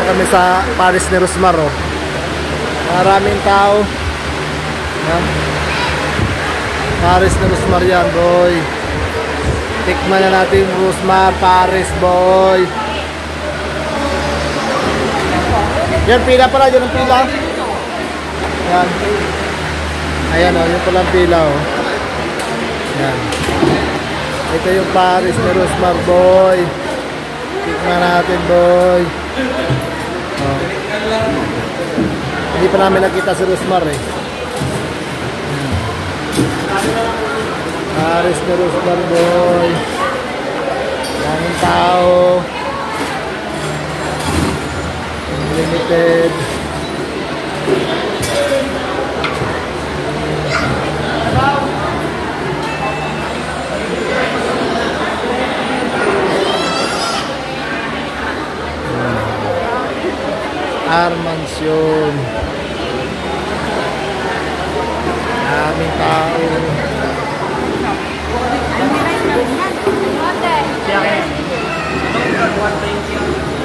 Kami sa Pares ni Rosmar, oh. Maraming tao. Yan. Pares ni Rosmar yan, boy. Tikman na natin Rosmar Pares, boy. Yan, pila pala, yan ang pila. Yan. Ayan, oh, yun pala ang pila, oh. Yan. Ito yung Pares ni Rosmar, boy. Tikman natin, boy. Oh. Hindi pa namin nakita si Rosmar, eh. Pares ni Rosmar, boy. Daming tao. Limited. Armansyon. Daming tao.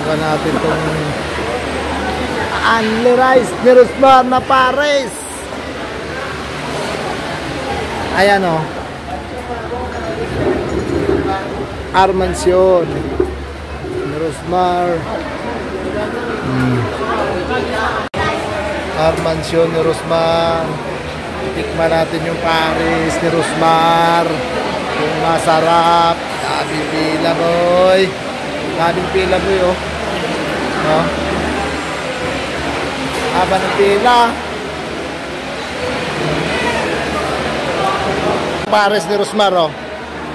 Bukan natin itong Only Rice ni Rosmar na Pares. Ayan, o. Armansyon ni Rosmar. Armansyon ni Rosmar. Tikman natin yung Pares ni Rosmar. Yung masarap. Daming pila, boy. Daming pila, boy, oh. No? Haba ng pila. Pares ni Rosmar, oh.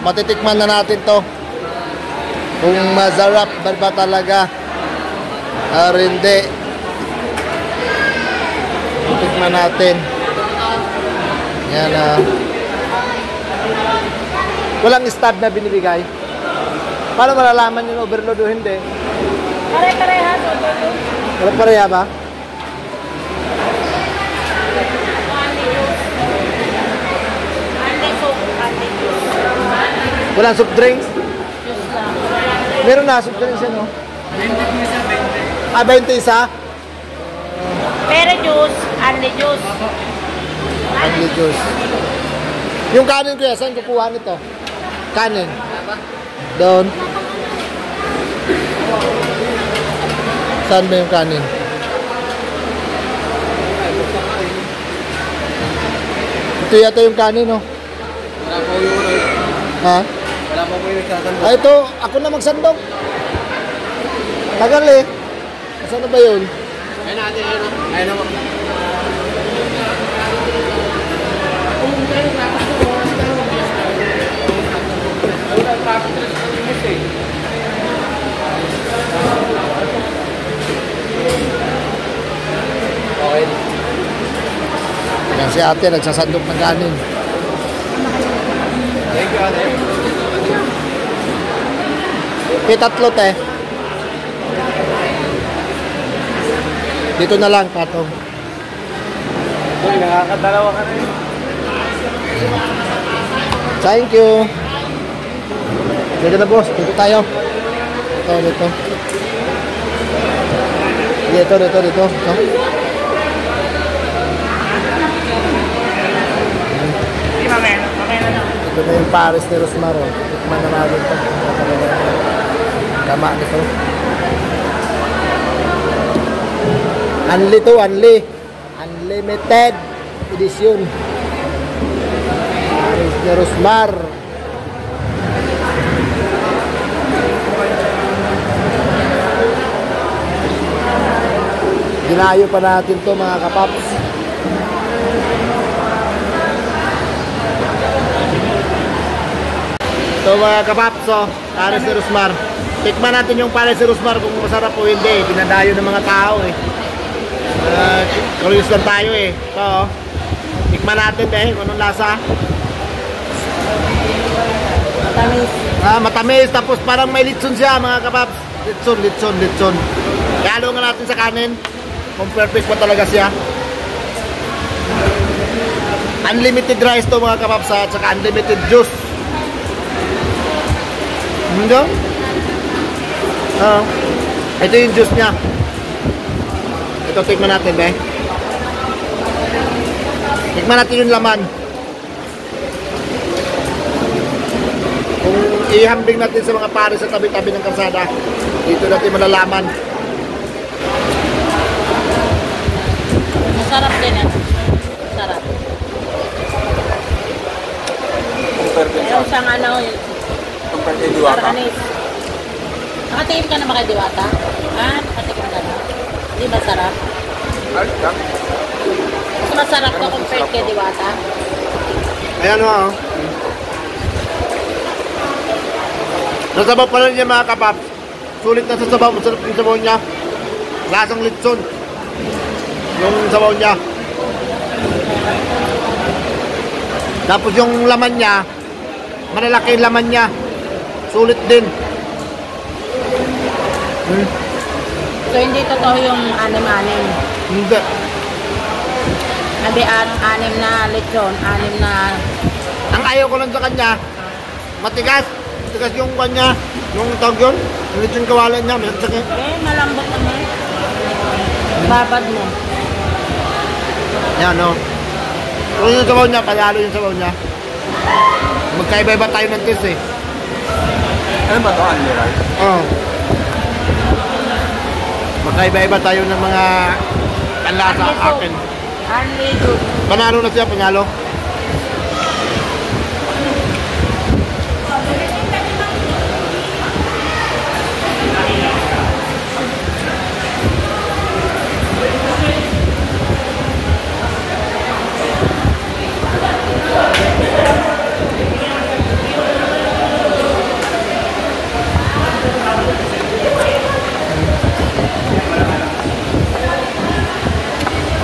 Matitikman na natin to. Kung masarap ba talaga or hindi. Titikman natin. Yan, walang stab na binibigay. Paano malalaman yung overload o hindi? Pare-parehas. Pare-pareha ba? Walang soft drinks? Meron na soft drinks yan, no? 20 isa, 20. Ah, 20 isa? Pero juice, only juice. Only juice. Yung kanin kuya, saan kukuha nito? Kanin? Doon. Saan ba yung kanin? Ito yata yung kanin, no? Wala po yung ha? Wala po yung nagsasandok. Ah, ito, ako na magsandok. Tagal, eh. Saan na ba yun? Ayun natin, ayun. Ayun naman. Okay. Yan si ate, nagsasandok ng kanin. Thank you, ate. Tatlo, te. Dito na lang, patong. Uy, nakakadalawa ka na yun. Thank you. Sige na, boss. Dito tayo. Dito. Dito. Ito na yung Pares ni Rosmar. Tikman na natin ito. Kama nito. Unli to, unli. Unlimited edition. Pares ni Rosmar. Ginayo pa natin to, mga kapaps. So mga kapaps, oh, Pares ni Rosmar. Tikman natin yung Pares ni Rosmar kung masarap o hindi. Dinadayo ng mga tao, eh. Curious lang tayo, eh. Ito, oh. Tikman natin, eh, kung anong lasa. Matamis. Matamis, tapos parang may litson siya, mga kapaps. Litson. Kalo nga natin sa kanin. Kung perfect pa talaga siya. Unlimited rice to, mga kapaps, at saka unlimited juice. Hindi? Ito yung juice niya. Ito, tikman natin, be. Tikman natin yung laman. Kung ihambing natin sa mga pares sa tabi-tabi ng kalsada, dito natin malalaman. Masarap din ah. Masarap. Compare din sa Meron siyang ano, compare kay Diwata. Aranis. Nakatikim ka na ba kay Diwata? Ah, nakatikim ka na. Hindi ba sarap? Ay, lang. Mas masarap ka compared kay Diwata. Ayan o, oh. Nasabaw pa rin niya mga kapap. Sulit na sa sabaw. Masarap yung sabaw niya. Lasang litson. Yung sabaw niya. Tapos yung laman niya, malalaki yung laman niya. Sulit din. So hindi totoo yung anim-anim. Hindi. Sabi anim na lechon, anim na... Ang ayaw ko lang sa kanya, matigas. Matigas yung kanya. Yung tawag yun. Yung lechon kawalan niya. Masakit. Eh, malambot naman. Babad mo. Yan o. Kung yung sabaw niya, palalo yung sabaw niya. Magkaiba-iba tayo ng taste eh. Ano ba ito? Only rice? Oo. Magkaiba-iba tayo ng mga panlasa akin. Only good. Panalo na siya, panalo.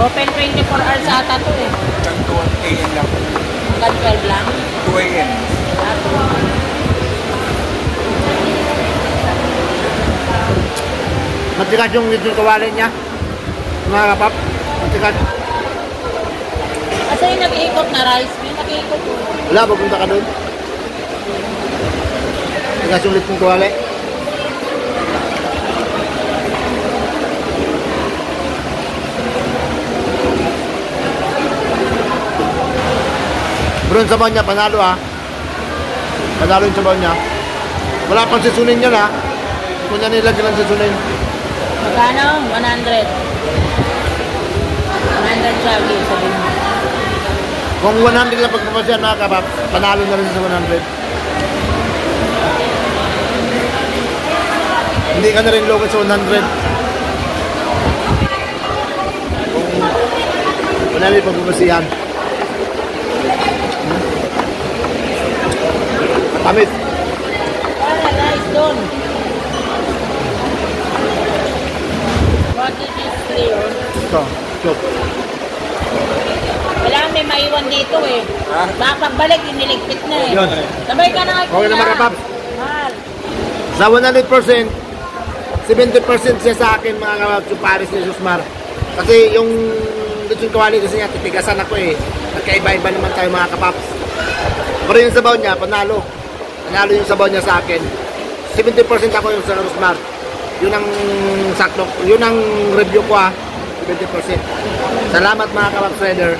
Open 24 hours ata to eh. Hanggang 2 a.m. lang. Hanggang 12 lang. 2 a.m. Matigas yung lechon kawalan niya. Mga kapap. Matigas. Kasi yung nag-iikot na rice, may nag-iikot po. Wala, pupunta ka doon. Matigas yung lechon kawalan. Bro, yung sabaw niya, panalo ha. Panalo yung sabaw niya. Wala pang sisunin niya ha. Kung niya nilagyan ng sisunin. Magkano? 100. 100 siya, okay, sabihin mo. Kung 100 lang pagpapasyan mga kapap, panalo na rin sa 100. Hindi ka na rin logo sa 100. Kung 100 pagpapasyan. Tamit. Para, rice doon. What is this flavor? Ito, chop. Kailangan may maiwan dito eh. Ha? Baka pagbalik, iniligpit na eh. Yun. Sabay ka na kay Okay na mga kapaps. Mahal. Sa 100%, 70% siya sa akin mga kapaps yung Paris ni Susmar. Kasi yung lechon kawali kasi niya, titigasan ako eh. Nagkaiba-iba naman tayo mga kapaps. Pero yung sabaw niya, panalo. Panalo yung sabaw niya sa akin. 70% ako yung sa Susmar. Yun ang sakto. Yun ang review ko 70%. Salamat mga kapaps trader.